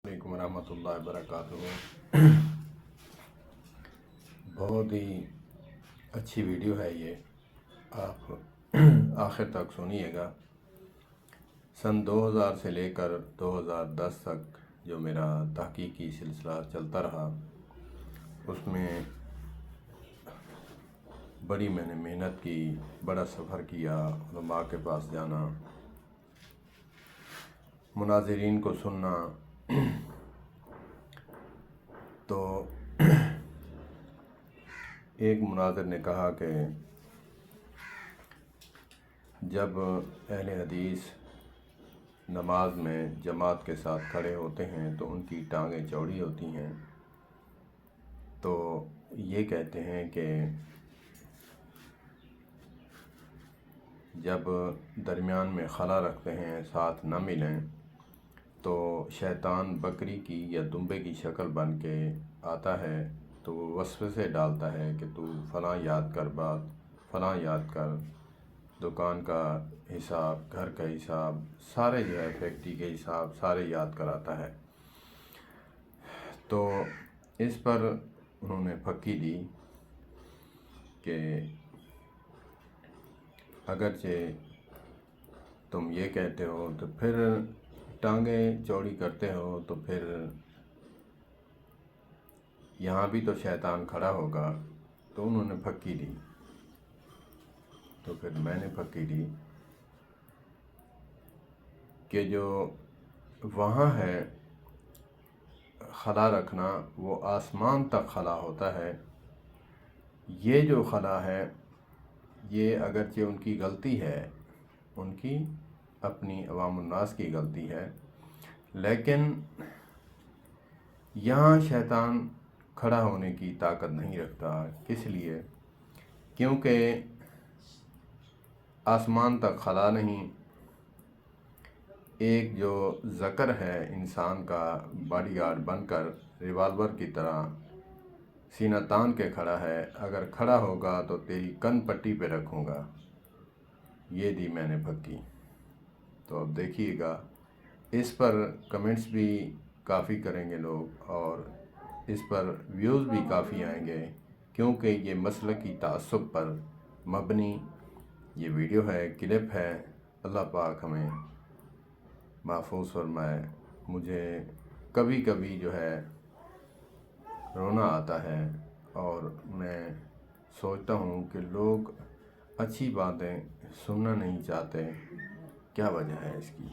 علیکم ورحمۃ اللہ وبرکاتہ۔ بہت ہی اچھی ویڈیو ہے یہ، آپ آخر تک سنیے گا۔ سن 2000 سے لے کر 2010 تک جو میرا تحقیقی سلسلہ چلتا رہا، اس میں بڑی میں نے محنت کی، بڑا سفر کیا، علماء کے پاس جانا، مناظرین کو سننا۔ تو ایک مناظر نے کہا کہ جب اہل حدیث نماز میں جماعت کے ساتھ کھڑے ہوتے ہیں تو ان کی ٹانگیں چوڑی ہوتی ہیں، تو یہ کہتے ہیں کہ جب درمیان میں خلا رکھتے ہیں، ساتھ نہ ملیں، تو شیطان بکری کی یا دمبے کی شکل بن کے آتا ہے، تو وہ وسوسے ڈالتا ہے کہ تو فلاں یاد کر، بات فلاں یاد کر، دکان کا حساب، گھر کا حساب، سارے جو ہے فیکٹری کے حساب سارے یاد کراتا ہے۔ تو اس پر انہوں نے پھکی دی کہ اگرچہ تم یہ کہتے ہو تو پھر ٹانگیں چوڑی کرتے ہو، تو پھر یہاں بھی تو شیطان کھڑا ہوگا۔ تو انہوں نے پھکی دی، تو پھر میں نے پھکی دی کہ جو وہاں ہے خلا رکھنا، وہ آسمان تک خلا ہوتا ہے۔ یہ جو خلا ہے، یہ اگرچہ ان کی غلطی ہے، ان کی اپنی عوام الناس کی غلطی ہے، لیکن یہاں شیطان کھڑا ہونے کی طاقت نہیں رکھتا۔ کس لیے؟ کیونکہ آسمان تک خلا نہیں۔ ایک جو ذکر ہے انسان کا، باڈی گارڈ بن کر ریوالور کی طرح سینہ تان کے کھڑا ہے، اگر کھڑا ہوگا تو تیری کن پٹی پہ رکھوں گا۔ یہ دی میں نے پھکی۔ تو اب دیکھیے گا، اس پر کمنٹس بھی کافی کریں گے لوگ، اور اس پر ویوز بھی کافی آئیں گے، کیونکہ یہ مسلکی تعصب پر مبنی یہ ویڈیو ہے، کلپ ہے۔ اللہ پاک ہمیں محفوظ فرمائے۔ مجھے کبھی کبھی جو ہے رونا آتا ہے، اور میں سوچتا ہوں کہ لوگ اچھی باتیں سننا نہیں چاہتے، کیا وجہ ہے اس کی؟